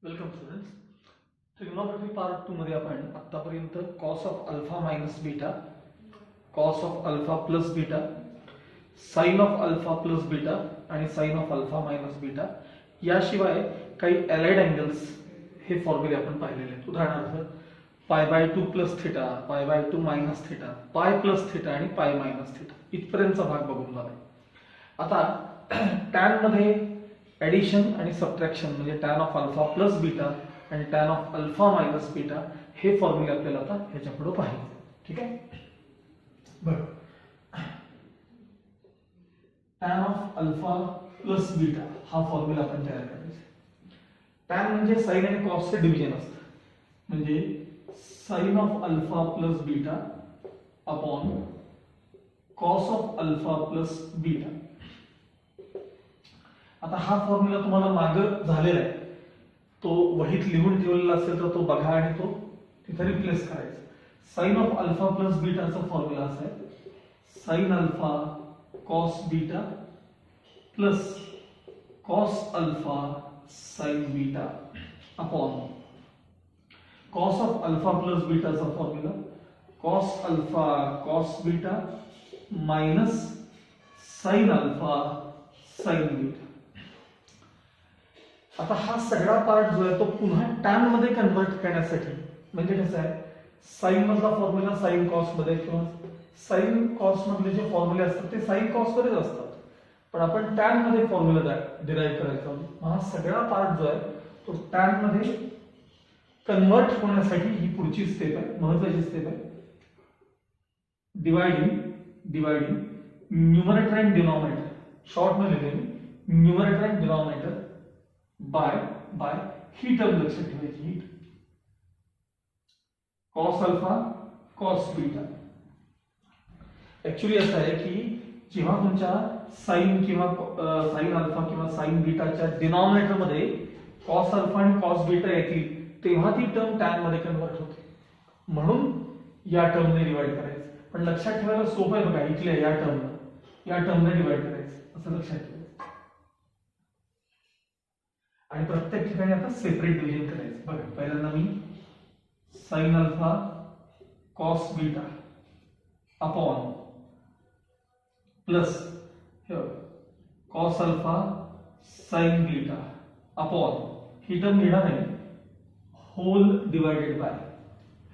Welcome students. Trigonometry part 2 मध्ये आपण आतापर्यंत cos of alpha minus beta, cos of alpha plus beta, sine of alpha plus beta आणि sine of alpha minus beta याशिवाय काही allied angles हे फॉर्म्युले आपण पाहिलेले आहेत. उदाहरणार्थ π/2 प्लस थिटा, π/2 मायनस थिटा, पाय प्लस थिटा आणि पाय मायनस थिटा इथपर्यंतचा भाग बघून झालाय. आता टॅन मध्ये ऍडिशन आणि सबट्रॅक्शन म्हणजे tan of alpha plus beta आणि tan of alpha minus beta हे फॉर्म्युले आपल्याला आता ह्याच्या पुढे पाहिजे. ठीक आहे. बरं, tan of alpha plus beta हा फॉर्म्युला आपण तयार करायचा. टॅन म्हणजे साइन आणि कॉसचे डिव्हिजन असतं, म्हणजे sine of alpha plus beta upon cos of alpha plus beta. आता हा फॉर्म्युला तुम्हाला मागे झालेला आहे, तो वहीत लिहून ठेवलेला असेल तर तो बघा आणि तो तिथे रिप्लेस करायचा. साइन ऑफ अल्फा प्लस बीटाचा फॉर्म्युला असा आहे, sine alpha cos beta plus cos alpha sine beta upon cos of alpha plus बीटाचा formula cos alpha cos beta minus sine alpha sine beta. आता हा सगळा पार्ट जो आहे तो पुन्हा टॅन मध्ये कन्वर्ट करण्यासाठी, म्हणजे कसं आहे, साइन मधला फॉर्म्युला साइन कॉस मध्ये किंवा साइन कॉस मधले जे फॉर्म्युले असतात ते साइन कॉस मध्येच असतात, पण आपण टॅन मध्ये फॉर्म्युला डिराईव्ह करायचा. हा सगळा पार्ट जो आहे तो टॅन मध्ये कन्वर्ट होण्यासाठी ही पुढची स्टेप आहे, महत्वाची स्टेप आहे. Dividing numerator and denominator, short मध्ये लिहिले न्यूमरेटर अँड डिनॉमिनेटर बाय ही टर्म लक्षात ठेवायची. ही cos alpha cos beta. Actually असं आहे की जेव्हा तुमच्या साइन किंवा साइन अल्फा किंवा साइन बीटाच्या डिनॉमिनेटर मध्ये कॉस अल्फा आणि कॉस बीटा येतील तेव्हा ती टर्म टॅन मध्ये कन्वर्ट होते, म्हणून या टर्मने डिवाइड करायचं. पण लक्षात ठेवायला सोपं आहे बघा, इथल्या या टर्मने डिवाइड करायचं असं लक्षात ठेवायचं. आणि प्रत्येक ठिकाणी आता सेपरेट डिव्हिजन करायचं. बघा, पहिल्यांदा मी sine alpha cos beta upon plus cos alpha sine beta upon ही टर्म लिहिणार आहे होल डिवाइडेड बाय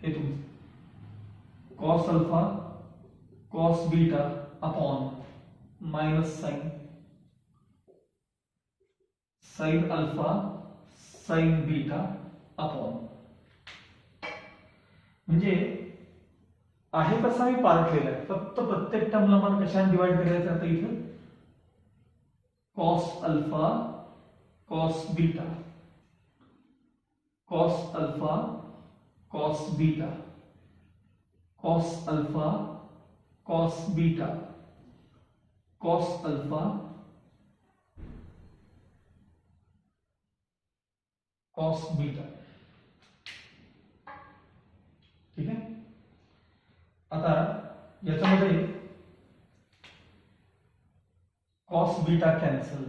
हे तुमचं cos alpha cos beta upon minus sine alpha sine beta upon. म्हणजे आहे कसा मी पार्ट लिहिलाय, फक्त प्रत्येक टर्मला मला कशाने डिवाइड करायचं. आता इथं cos alpha cos beta, cos alpha cos beta, cos alpha cos beta, cos alpha cos beta. ठीक आहे. आता याच्यामध्ये कॉस बीटा कॅन्सल,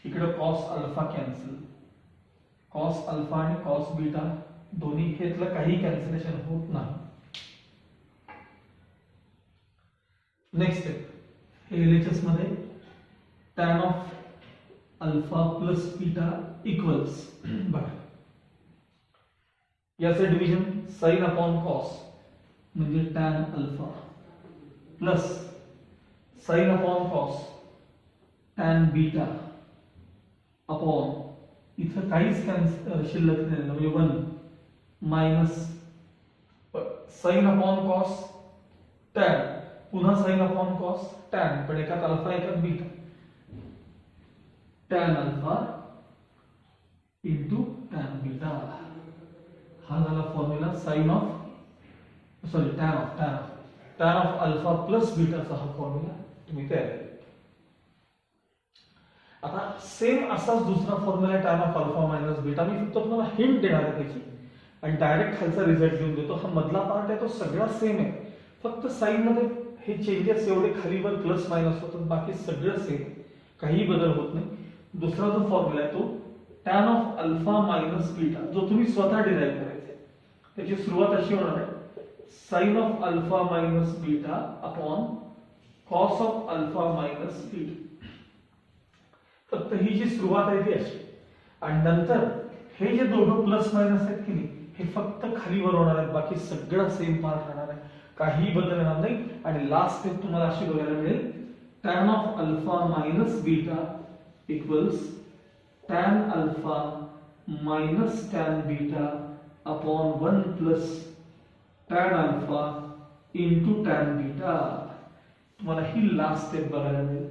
इकडे cos alpha cancel, cos alpha आणि कॉस बीटा दोन्ही घेतलं, काही कॅन्सलेशन होत नाही. नेक्स्ट स्टेप, एलएचएस मध्ये tan of alpha plus beta equals, बघा याचं डिव्हिजन साइन अपॉन कॉस म्हणजे tan alpha plus sine upon cos tan beta upon इथं काहीच शिल्लक नाही म्हणजे 1 minus sine upon cos tan, पुन्हा साइन अपॉन कॉस टॅन, पण एकात अल्फा एकात beta, tan alpha into tan beta. हा झाला formula sine of tan of alpha plus बीटाचा हा फॉर्म्युला तुम्ही तयार केला. आता सेम असाच दुसरा formula tan of alpha minus beta, मी फक्त तुम्हाला हिंट देणार आहे त्याची आणि डायरेक्ट खालचा रिझल्ट देऊन देतो. हा मधला पार्ट आहे तो सगळा सेम आहे, फक्त साइन मध्ये हे चेंजेस एवढे खालीवर प्लस मायनस होतात, बाकी सगळं सेम, काही बदल होत नाही. दुसरा जो फॉर्म्युला आहे तो tan of alpha minus beta, जो तुम्ही स्वतः डिराईव्ह करायचा आहे. त्याची सुरुवात अशी होणार आहे, sine of alpha minus beta upon cos of alpha minus beta. फक्त ही जी सुरुवात आहे ती अशी, आणि नंतर हे जे दोघं प्लस मायनस आहेत की नाही, हे फक्त खाली वर होणार आहेत, बाकी सगळं सेम पार्ट राहणार आहे, काही बदल येणार नाही. आणि लास्ट स्टेप तुम्हाला अशी बघायला मिळेल, tan of alpha minus beta equals tan alpha minus tan beta upon 1 plus tan alpha into tan beta. तुम्हाला ही लास्ट स्टेप बघायला मिळेल.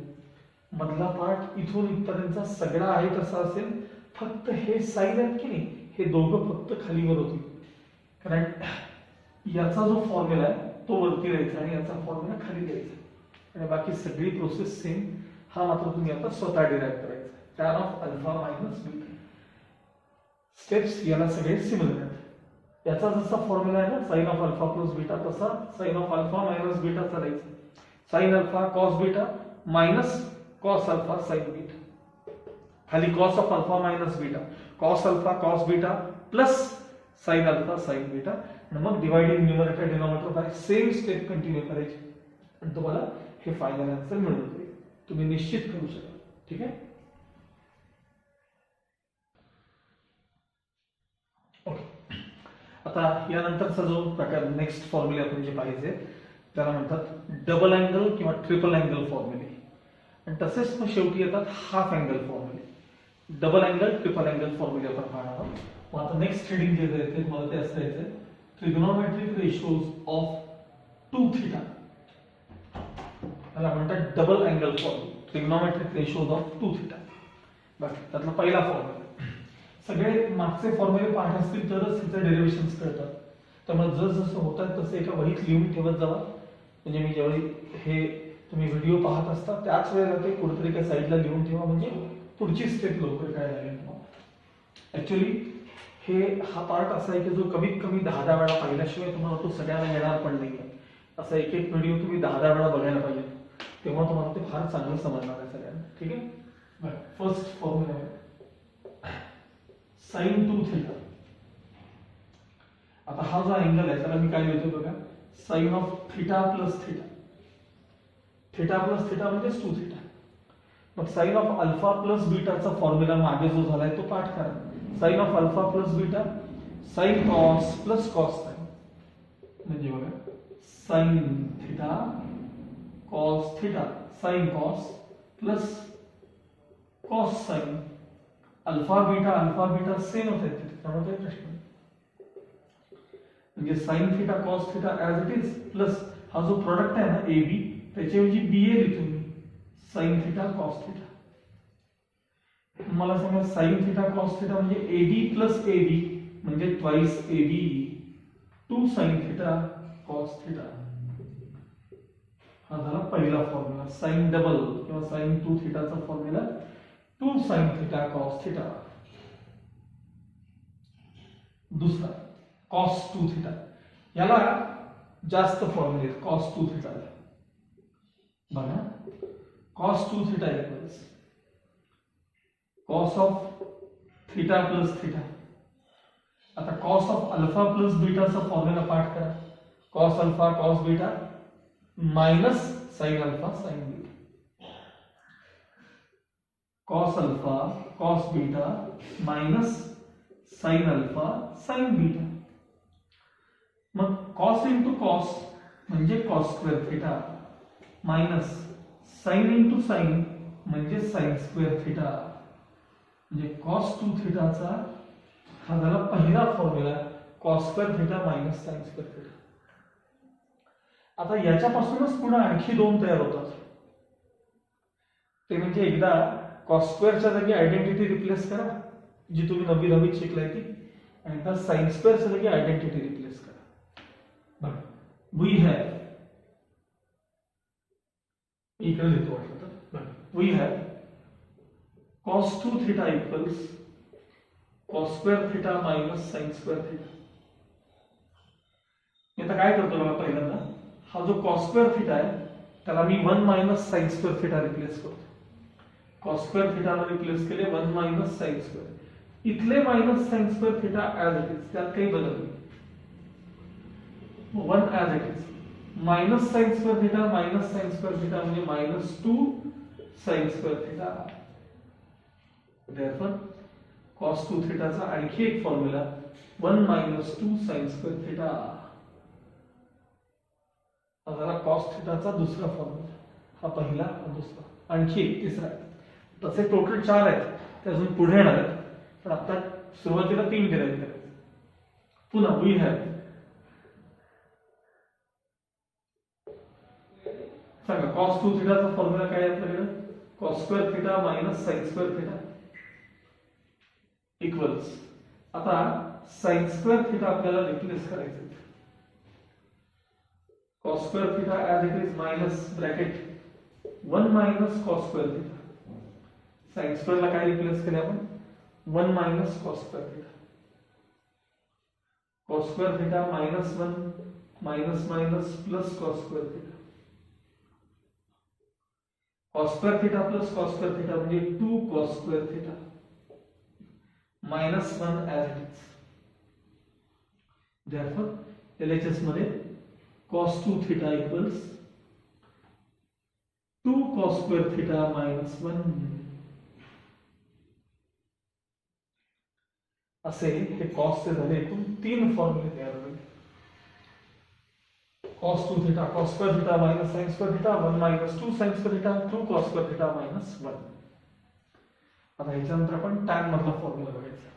मधला पार्ट इथून इथपर्यंतचा सगळा आहे तसा असेल, फक्त हे साइन आहेत की नाही, हे दोघं फक्त खालीवर होतील. कारण याचा जो फॉर्म्युला आहे तो वरती राहायचा आणि याचा फॉर्म्युला खाली द्यायचा, आणि बाकी सगळी प्रोसेस सेम. हा मात्र तुम्ही आता स्वतः डिराईव्ह करायचा, tan of alpha minus beta. Steps याला सगळे सिमिलर आहेत. याचा जसा फॉर्म्युला आहे ना sine of alpha plus beta, तसा sine of alpha minus beta करायचा. Sine alpha cos beta minus cos alpha sine beta, खाली cos of alpha minus beta, cos alpha cos beta plus sine alpha sine beta, आणि मग dividing numerator denominator by same step continue करायची, आणि तुम्हाला हे final answer मिळून जाईल. तुम्ही निश्चित करू शकाल. ठीक आहे. ओके, आता यानंतरचा जो प्रकार नेक्स्ट फॉर्म्युले आपण जे पाहिजे त्याला म्हणतात डबल अँगल किंवा ट्रिपल अँगल फॉर्म्युले, आणि तसेच मग शेवटी येतात हाफ अँगल फॉर्म्युले. डबल अँगल ट्रिपल अँगल फॉर्म्युले आपण पाहणार आहोत. मग आता नेक्स्ट हेडिंग जे येते मला ते असं यायचं, ट्रिग्नोमेट्रिक रेशोज ऑफ 2 थीटा. त्याला म्हणतात double angle formula, trigonometric ratios of 2 theta. बघा त्यातला पहिला फॉर्म्युला, सगळे मागचे फॉर्म्युले पाठ असतील तरच त्याचे डेरिव्हेशन्स कळतात. त्यामुळे जसं होतात तसं एका वहीत लिहून ठेवत जावा, म्हणजे मी ज्यावेळी हे तुम्ही व्हिडिओ पाहत असता त्याच वेळेला ते कुठेतरी एका साईडला लिहून ठेवा, म्हणजे पुढची स्टेप लवकर काय लागेल. ऍक्च्युली हा पार्ट असा आहे की जो कमीत कमी 10 वेळा पाहिल्याशिवाय तुम्हाला तो सगळ्यांना येणार पण नाही. असा एक एक व्हिडिओ तुम्ही 10 वेळा बघायला पाहिजे, तेव्हा तुम्हाला ते फार चांगलं समजणार आहे सगळ्यांना. ठीक आहे. फर्स्ट फॉर्म्युला आहे साइन 2 थीटा. आता हा जो अँगल आहे त्याला मी काय लिहितो बघा, sine of theta plus theta. Theta plus theta म्हणजे 2 थीटा. मग साइन ऑफ अल्फा प्लस बीटाचा फॉर्म्युला मागे जो झालाय तो पाठ करा. Sine of alpha plus beta sine cos plus cos sine, म्हणजे बघा sine theta cos theta sine cos plus cos sine. Alpha beta same होत आहेत तिथे, त्यामुळे काही प्रश्न नाही. म्हणजे sine theta cos theta as it is, plus हा जो प्रोडक्ट आहे ना ए बी, त्याच्याऐवजी बी ए लिहितो मी, साइन थीटा कॉस थीटा. मला सांगा साइन थीटा कॉस थीटा म्हणजे A B plus A B, म्हणजे twice A B, 2 sine theta cos theta. हा झाला पहिला फॉर्म्युला, साइन डबल किंवा साइन 2 थीटाचा formula 2 sine theta cos theta. दुसरा कॉस 2 थीटा, याला जास्त फॉर्म्युले कॉस 2 थीटा. बघा cos 2 theta equals cos of theta plus theta. आता कॉस ऑफ अल्फा प्लस बीटाचा फॉर्म्युला पाठ करा, cos alpha cos beta minus sine alpha sine beta. Cos alpha cos beta minus sine alpha sine beta. मग cos into cos म्हणजे cos square theta, minus sine into sine म्हणजे sine square theta. म्हणजे cos 2 थीटाचा हा झाला पहिला formula, cos square theta minus sine square theta. आता याच्यापासूनच पुन्हा आणखी 2 तयार होतात. ते म्हणजे एकदा कॉस स्क्वेअरच्या जागी आयडेंटिटी रिप्लेस करा, जी तुम्ही 9वी शिकलाय ती, आणि एकदा साइन स्क्वेअरच्या जागी आयडेंटिटी रिप्लेस करा. वी हॅव, इकडे लिहितो वाटलं तर, we have cos 2 theta equals cos square theta minus sin square theta. आता काय करतो बघा, पहिल्यांदा हा जो cos square theta आहे त्याला मी 1 minus sin square theta replace करतो. cos square theta ला रिप्लेस केले 1 minus sin square. इथले minus sign square theta as it is, त्यात काही बदल नाही. 1 as it is. Minus sign square theta minus sign square theta म्हणजे -2 sine square theta. Therefore cos 2 थिटाचा आणखी एक फॉर्म्युला 1 - 2 sin स्क्वेअर थिटा. आता cos थिटाचा दुसरा फॉर्म्युला, हा पहिला आणि दुसरा, आणखी एक तिसरा. तसे टोटल 4 आहेत, ते अजून पुढे येणार आहेत, पण आता सुरुवातीला 3 डिराइव्ह करायचे. पुन्हा वी हॅव, सांगा cos 2 थिटाचा फॉर्म्युला काय आहे आपल्याकडे? cos square theta minus sin square theta equals, आता sin स्क्वेअर थिटा आपल्याला रिप्लेस करायचे. cos square theta as it is minus bracket 1 - cos square theta. sin square ला काय रिप्लेस केले आपण? 1 - cos square theta. cos square theta -1 minus minus plus cos square theta. cos square theta plus cos square theta म्हणजे 2 cos square theta -1 as it is. Therefore LHS मध्ये cos 2 theta equals 2 cos square theta -1. असे हे cos चे झाले एकूण 3 फॉर्म्युले तयार झाले. cos 2 theta cos square theta minus sin square theta 1 - 2 sin square theta 2 cos square theta -1. आता ह्याच्यानंतर आपण tan मधला फॉर्म्युला बघायचा.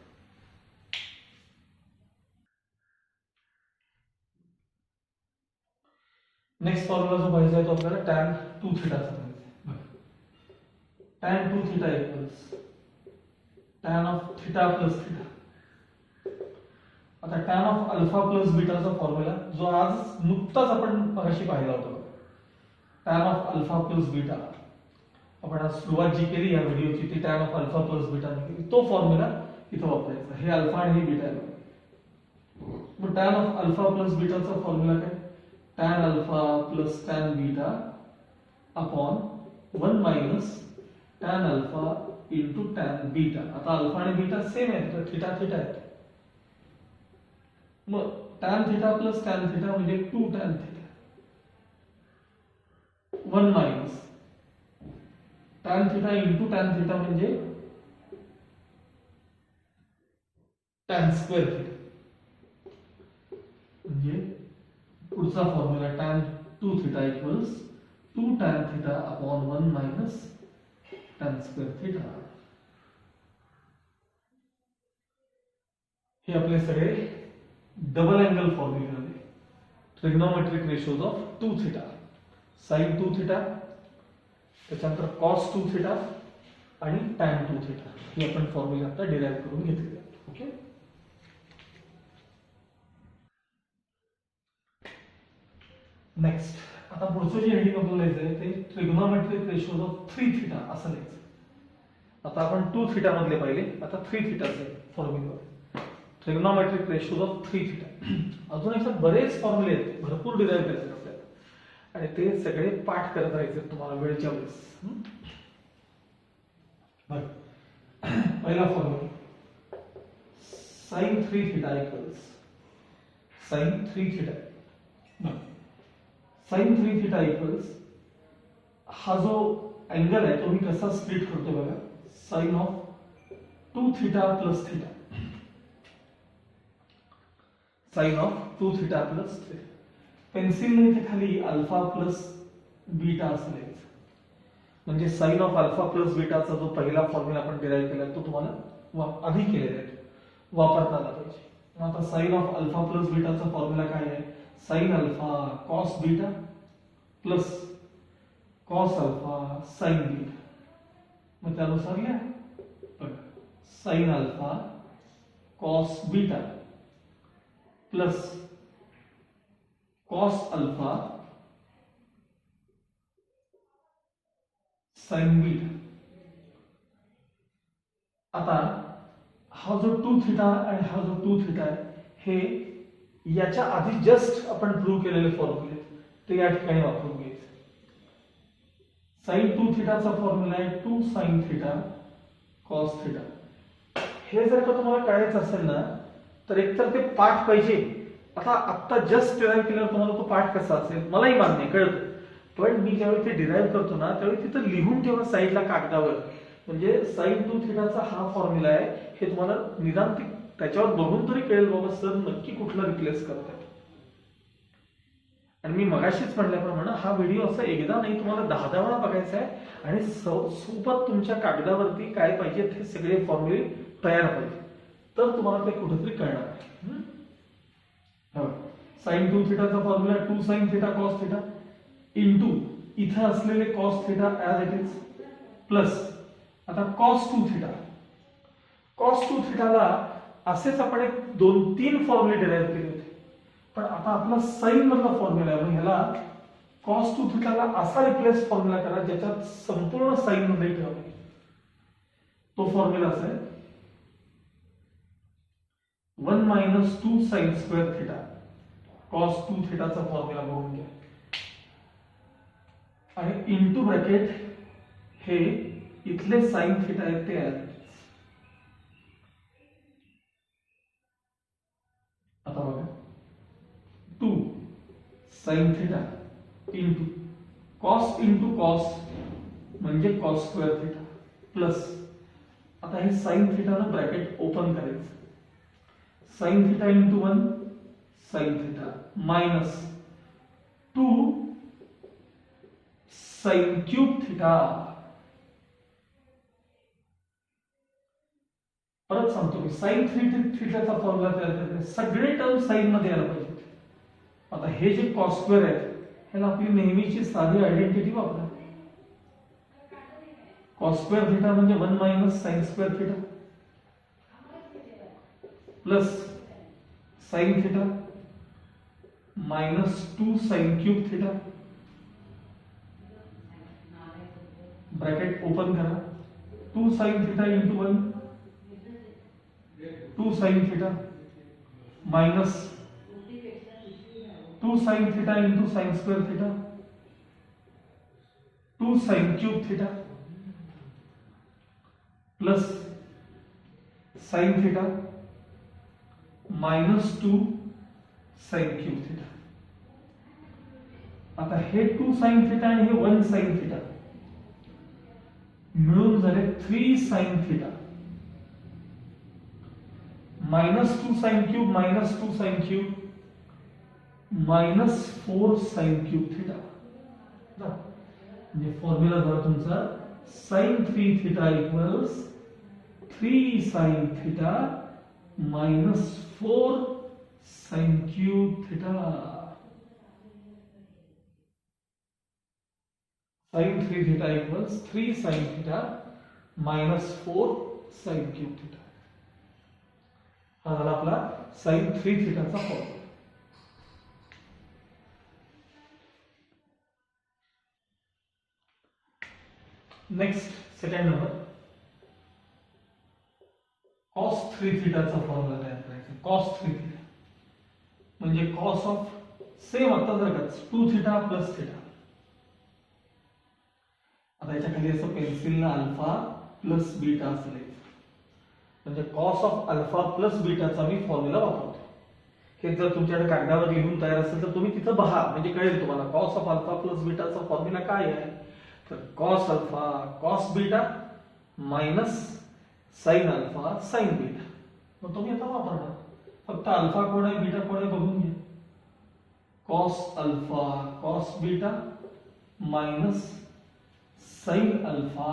नेक्स्ट फॉर्म्युला जो पाहिजे तो आपल्याला tan 2 थीटा चा पाहिजे. tan 2 theta equals tan of theta plus theta. आता tan of alpha plus beta चा फॉर्म्युला जो आज नुकताच आपण मगाशी पाहिला होता, tan of alpha plus beta. आपण आज सुरुवात जी केली या व्हिडिओची ती tan of alpha plus beta ने केली. तो फॉर्म्युला इथं वापरायचा. हे अल्फा आणि हे बीटा आहे. मग tan of alpha plus beta चा फॉर्म्युला काय? tan alpha plus tan beta upon 1 minus tan alpha into tan beta. आता अल्फा आणि बीटा सेम आहेत, तर थीटा थीटा आहे. मग tan theta plus tan theta म्हणजे 2 tan theta 1 minus tan theta into tan theta म्हणजे tan square theta. म्हणजे पुढचा formula tan 2 theta equals 2 tan theta upon 1 minus tan square theta. हे आपले सगळे डबल अँगल फॉर्म्युले झाले. Trigonometric ratios of 2 theta, sin 2 theta, त्याच्यानंतर cos 2 theta आणि tan 2 theta. हे आपण फॉर्म्युले आता डिराइव्ह करून घेतले. ओके, नेक्स्ट आता पुढचं जे हेडिंग आपल्याला लिहायचं आहे ते ट्रिग्नोमेट्रिक रेशोज ऑफ 3 थीटा असं लिहायचं. आता आपण 2 थीटा मधले पाहिले, आता 3 थीटाचे फॉर्म्युले. Trigonometric ratios of 3 theta. अजून याच्यात बरेच फॉर्म्युले आहेत, भरपूर डिराइव्ह करायचे आपल्याला आणि ते सगळे पाठ करत राहायचे तुम्हाला वेळच्या वेळेस. बरं, पहिला formula sin 3 theta equals sin 3 theta. sin 3 theta equals हा जो अँगल आहे तो मी कसा स्प्लिट करतो बघा. sin of 2 theta plus theta, sin of 2 theta plus theta. पेन्सिलने इथे खाली अल्फा प्लस बीटा असं लिहायचं. म्हणजे sin ऑफ अल्फा प्लस बीटाचा जो पहिला फॉर्म्युला आपण डिराइव्ह केला तो तुम्हाला आधी केलेला आहे, वापरता आला पाहिजे. आता sin ऑफ अल्फा प्लस बीटाचा फॉर्म्युला काय आहे? sin alpha cos beta plus cos alpha sin beta. मग त्यानुसार लिहा. sin alpha cos beta plus cos alpha sin beta. आता हा जो 2 थीटा आणि हा जो 2 थीटा आहे हे याच्या आधी जस्ट आपण प्रूव्ह केलेले फॉर्म्युले ते या ठिकाणी वापरून घ्यायचे. sin 2 थीटाचा फॉर्म्युला आहे 2 sin थीटा cos थीटा हे जर का तुम्हाला कळायचं असेल ना तर एकतर ते पाठ पाहिजे. आता जस्ट डिराईव्ह केल्यावर तुम्हाला तो पाठ कसा असेल मलाही मान्य आहे, कळतं. पण मी ज्यावेळी ते डिराईव्ह करतो ना त्यावेळी तिथं लिहून ठेवा साईडला कागदावर, म्हणजे साइन 2 थिटाचा हा फॉर्म्युला आहे हे तुम्हाला निदान त्याच्यावर बघून तरी कळेल बाबा सर नक्की कुठला रिप्लेस करतात. आणि मी मगाशीच म्हटल्याप्रमाणे हा व्हिडिओ असा एकदा नाही तुम्हाला 10 वेळा बघायचा आहे आणि सोबत तुमच्या कागदावरती काय पाहिजे ते सगळे फॉर्म्युले तयार पाहिजे, तर तुम्हाला ते कुठेतरी कळणार आहे. साइन 2 थिटाचा formula 2 sine theta cos theta into इथं असलेले cos theta as it is plus आता कॉस 2 थिटा. कॉस 2 थिटाला असेच आपण एक 2-3 फॉर्म्युले डिराईव्ह केले होते, पण आता आपला साइन मधला फॉर्म्युला आहे, ह्याला कॉस 2 थिटाला असा रिप्लेस फॉर्म्युला करा ज्याच्यात संपूर्ण साइन मध्ये ठेवले. तो फॉर्म्युला असा आहे 1 minus 2 sine square theta. Cos 2 थिटाचा फॉर्म्युला बघून घ्या आणि इंटू ब्रॅकेट हे इथले साइन थिटा आहेत ते आहेत. आता बघा 2 साइन थिटा इंटू कॉस म्हणजे कॉस स्क्वेअर थिटा प्लस आता हे साइन थिटानं ब्रॅकेट ओपन करायचं. Sine theta into 1 sign theta minus 2 sine cube theta. परत सांगतो मी साइन थिटाचा फॉर्म्युला तयार करते, सगळे टर्म साइन मध्ये आले पाहिजेत. आता हे जे कॉस स्क्वेअर आहेत ह्याला आपली नेहमीची साधी आयडेंटिटी वापरा. कॉस स्क्वेअर थिटा म्हणजे 1 minus sign square theta plus sign theta minus 2 sine cube theta bracket open करा. 2 sine theta into 1 2 sine theta minus 2 sine theta into sine square theta 2 sine cube theta plus sign theta minus 2 sine cube theta. आता हे 2 sine theta आणि हे 1 sine theta मिळून झाले 3 sine theta minus 2 sine cube minus 2 sine cube minus 4 sine cube theta. म्हणजे formula झाला तुमचा sine 3 theta equals 3 sine theta minus 4 sine cube theta. Sine 3 theta equals 3 sine theta minus 4 sine cube theta. हा झाला आपला sine 3 थिटाचा formula. Next second number cos 3 थिटाचा formula तयार करायचा. कॉस 3 थिटा म्हणजे कॉस ऑफ सेम आता जर का 2 थिटा प्लस थिटा. आता याच्या खाली असं पेन्सिलला अल्फा प्लस बीटा असं लिहायचं, म्हणजे कॉस ऑफ अल्फा प्लस बीटाचा मी फॉर्म्युला वापरतो. हे जर तुमच्याकडे कागदावर लिहून तयार असेल तर तुम्ही तिथं पहा, म्हणजे कळेल तुम्हाला कॉस ऑफ अल्फा प्लस बीटाचा फॉर्म्युला काय आहे. तर cos alpha cos beta minus sine alpha sine beta. मग तुम्ही आता वापरणार फक्त अल्फा कोण आहे बीटा कोण आहे बघून घ्या. Cos alpha cos beta minus sine alpha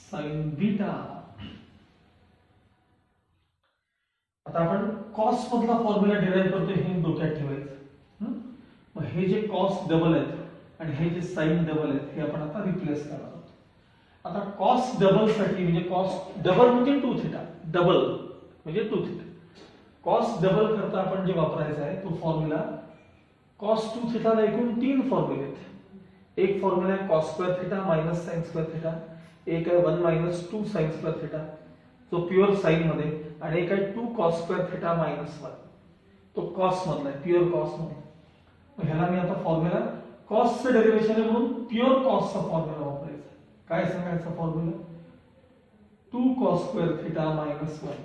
sine beta. आता आपण कॉस मधला फॉर्म्युला डिराईव्ह करतोय हे डोक्यात ठेवायचं. मग हे जे कॉस डबल आहेत आणि हे जे साइन डबल आहेत हे आपण आता रिप्लेस करणार आहोत. आता कॉस डबल साठी म्हणजे कॉस डबल म्हणजे 2 थिटा डबल म्हणजे 2 थिटा. कॉस डबल करता आपण जे वापरायचा आहे तो फॉर्म्युला कॉस 2 थिटाला एकूण 3 फॉर्म्युले आहेत. एक फॉर्म्युला आहे cos square theta minus sign square theta, एक आहे 1 मायनस 2 साइन स्क्वेअर थिटा जो प्युअर साइन मध्ये, आणि एक आहे 2 कॉस स्क्वेअर थिटा मायनस 1 तो कॉस मधला आहे प्युअर कॉस मध्ये. ह्याला मी आता फॉर्म्युला कॉसचं डेरिव्हेशन आहे म्हणून प्युअर कॉसचा फॉर्म्युला वापरायचा. काय सांगायचा formula 2 cos square theta minus 1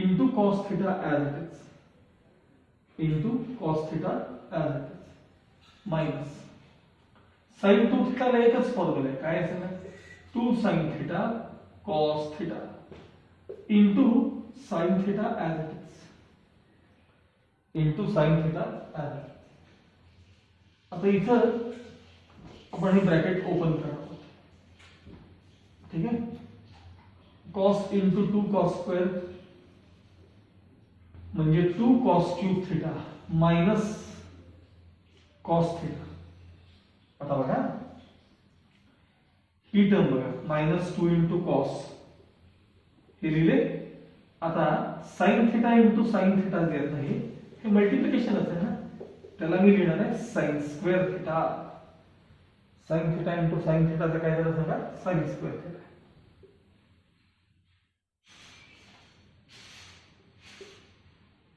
into cos theta as it is into cos theta as it is minus sin 2 theta ला एकच फॉर्म्युला आहे काय असेल 2 sin theta cos theta into sin theta as it is into sin theta as it is. आता इथं आपण हे bracket open करणार आहोत ठीक आहे cos into 2 cos square म्हणजे 2 cos cube theta minus cos theta. आता बघा ही टर्म बघा -2 into cos हे लिहिले. आता sin theta into sin theta जे आहे हे मल्टिप्लिकेशन असेल ना त्याला मी लिहिणार आहे sin square theta. sin theta into sin theta चं काय झालं सांगा sin square theta.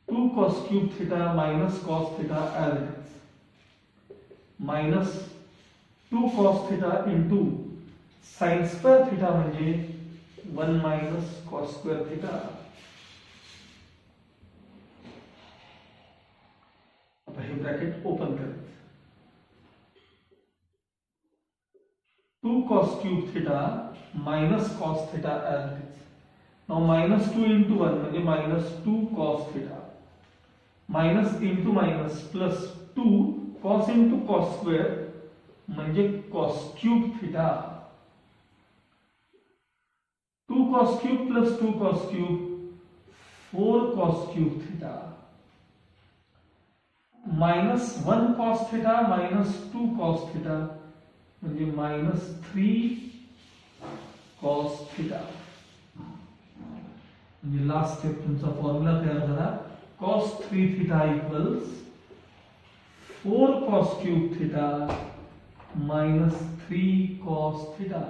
Two cos cube theta minus cos theta as it is minus 2 cos theta into sin square theta म्हणजे 1 minus cos square theta. आता हे bracket open करायचं 2 cos cube theta minus cos theta as it is. Now -2 into 1 म्हणजे -2 cos theta minus into minus plus 2 cos into cos square म्हणजे cos cube theta. 2 cos cube plus 2 cos cube 4 cos cube theta minus 1 cos theta minus 2 cos theta म्हणजे -3 cos theta. म्हणजे last step तुमचा formula तयार झाला cos 3 theta equals 4 cos cube theta minus 3 cos theta.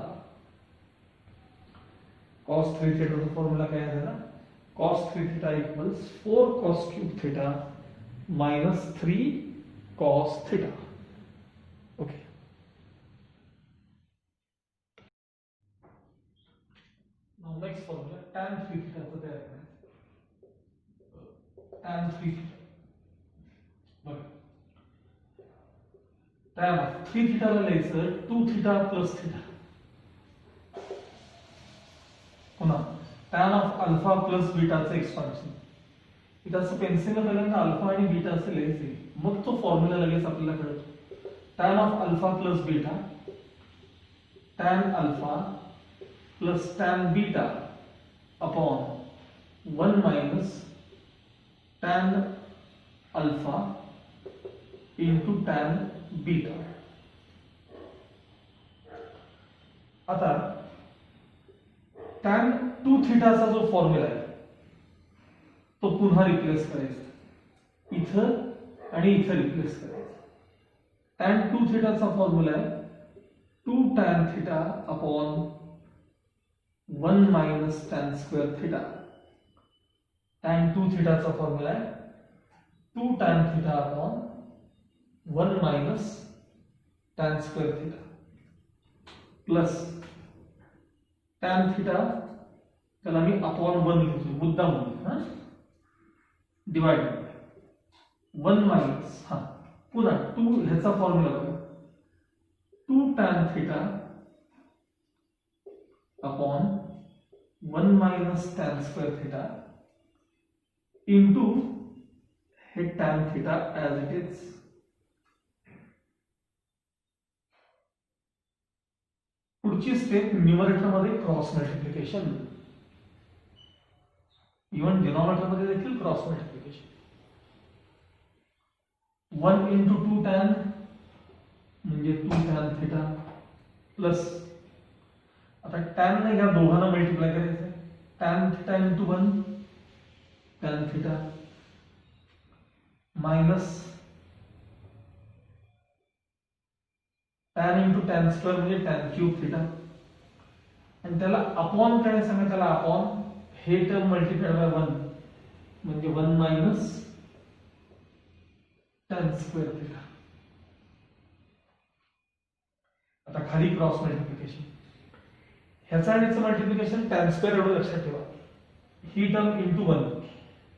cos 3 theta का formula क्या है ना cos 3 theta equals 4 cos cube theta minus 3 cos theta. Okay. Now next formula tan 3 theta को तैयार करना है. tan 3 theta. बघा tan 3 theta ला लिहायचं 2 theta plus theta. पुन्हा tan of alpha plus beta चं एक्सपान्शन. इथं असं पेन्सिलला पहिल्यांदा अल्फा आणि बीटा असं लिहायचे मग तो फॉर्म्युला लगेच आपल्याला कळतो. tan of alpha plus beta tan alpha plus tan beta upon 1 minus tan alpha into tan beta. आता tan 2 theta चा जो फॉर्म्युला आहे तो पुन्हा रिप्लेस करायचा इथं आणि इथं रिप्लेस करायचा. tan 2 theta चा फॉर्म्युला आहे 2 tan theta upon 1 minus tan square theta. tan 2 theta चा फॉर्म्युला आहे 2 tan theta upon 1 minus tan square theta plus tan theta त्याला मी अपॉन 1 लिहितो मुद्दाम म्हणून डिवाइडेड 1 मायनस पुन्हा 2 ह्याचा फॉर्म्युला बघा 2 tan theta upon 1 minus tan square theta into हे tan theta as it is. पुढची स्टेप न्यूमरेटर मध्ये क्रॉस मल्टिप्लिकेशन. इवन डिनॉमिनेटर मध्ये देखील क्रॉस मल्टिप्लिकेशन. 1 into 2 tan म्हणजे 2 tan theta प्लस आता tan ने ह्या दोघांना मल्टिप्लाय करायचं tan theta into 1 tan theta minus tan into tan square म्हणजे tan cube theta आणि त्याला अपॉन काय सांगा त्याला अपॉन हे टर्म मल्टिप्लाइड बाय 1 म्हणजे 1 माइनस tan square theta. आता खाली क्रॉस मल्टिप्लिकेशन ह्याचा आणि याचं मल्टिप्लिकेशन टॅन स्क्वेअर एवढं लक्षात ठेवा. ही टर्म इंटू 1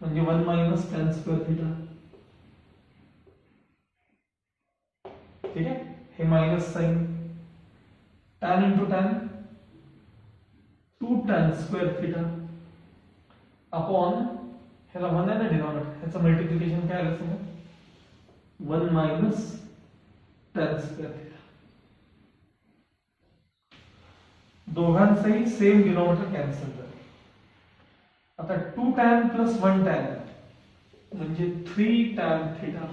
म्हणजे 1 मायनस टॅन स्क्वेअर थिटा. ठीक आहे, हे minus sine tan into tan 2 tan square theta upon ह्याला 1 आहे ना डिनॉमिनेटर, ह्याचं मल्टिप्लिकेशन काय आलं सांगा 1 मायनस टॅन स्क्वेअर थिटा. दोघांचंही सेम डिनॉमिनेटर कॅन्सल झालं. आता 2 टॅन प्लस 1 टॅन म्हणजे 3 tan theta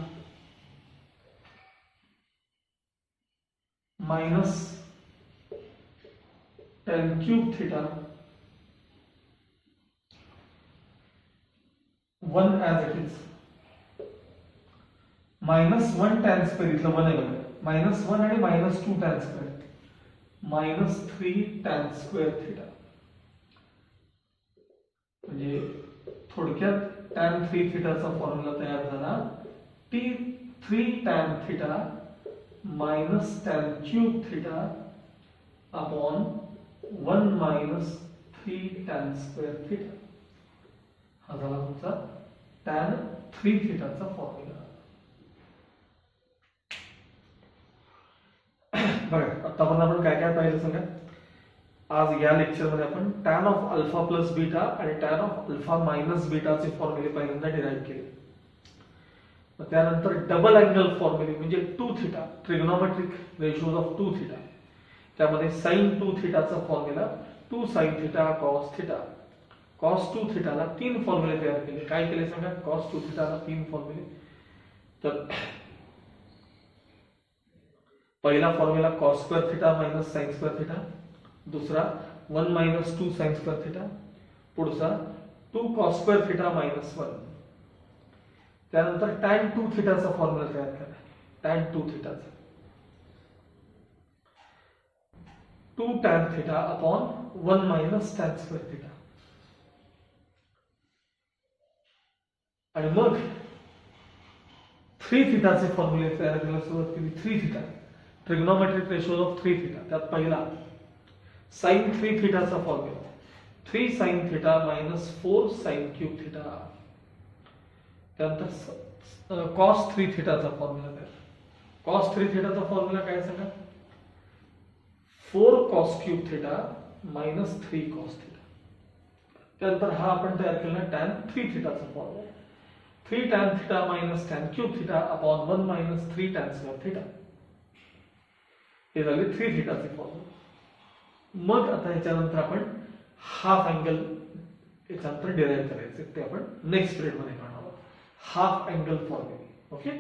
minus tan cube theta 1 as it is minus 1 tan square इथलं 1 आहे बघा, मायनस 1 आणि minus 2 tan square minus 3 tan square theta. म्हणजे थोडक्यात टॅन 3 थिटाचा फॉर्म्युला तयार झाला. T 3 tan theta minus tan cube theta upon 1 minus 3 tan square theta. हा झाला तुमचा टॅन 3 थिटाचा फॉर्म्युला. बघा आतापर्यंत आपण काय काय पाहिलं सांगा. आज या लेक्चर मध्ये आपण tan of alpha plus beta आणि टॅन ऑफ अल्फा मायनस बीटाचे फॉर्म्युले पहिल्यांदा डिराईव्ह केले. मग त्यानंतर डबल अँगल फॉर्म्युले म्हणजे 2 theta, trigonometric ratios of 2 theta, त्यामध्ये साइन 2 थिटाचा formula 2 sine theta cos theta. Cos 2 थिटाला 3 फॉर्म्युले तयार केले. काय केले सांगा, कॉस 2 थिटाला 3 फॉर्म्युले. तर पहिला formula cos square theta minus sign square theta, दुसरा 1 मायनस 2 साइन स्क्वेअर थिटा, पुढचा 2 कॉस स्क्वेअर थिटा मायनस 1. त्यानंतर टॅन 2 थिटाचा फॉर्म्युला तयार करा. टॅन 2 थिटाचा 2 tan theta upon 1 minus tan square theta. आणि मग 3 थिटाचे फॉर्म्युले तयार करायला सुरुवात केली. 3 theta trigonometric ratios of 3 theta. त्यात पहिला साइन 3 थिटाचा formula 3 sine theta minus 4 sine cube theta. त्यानंतर कॉस 3 थिटाचा फॉर्म्युला तयार. कॉस 3 थिटाचा फॉर्म्युला काय सांगा, 4 cos cube theta minus 3 cos theta. त्यानंतर हा आपण तयार केला टॅन 3 थिटाचा formula 3 tan theta minus tan cube theta upon 1 minus 3 tan square theta. हे झाले 3 थिटाचे फॉर्म्युला. मग आता ह्याच्यानंतर आपण हाफ अँगल याच्यानंतर डिराईव्ह करायचे, ते आपण नेक्स्ट पिरियड मध्ये करणार आहोत. Half angle formula. ओके.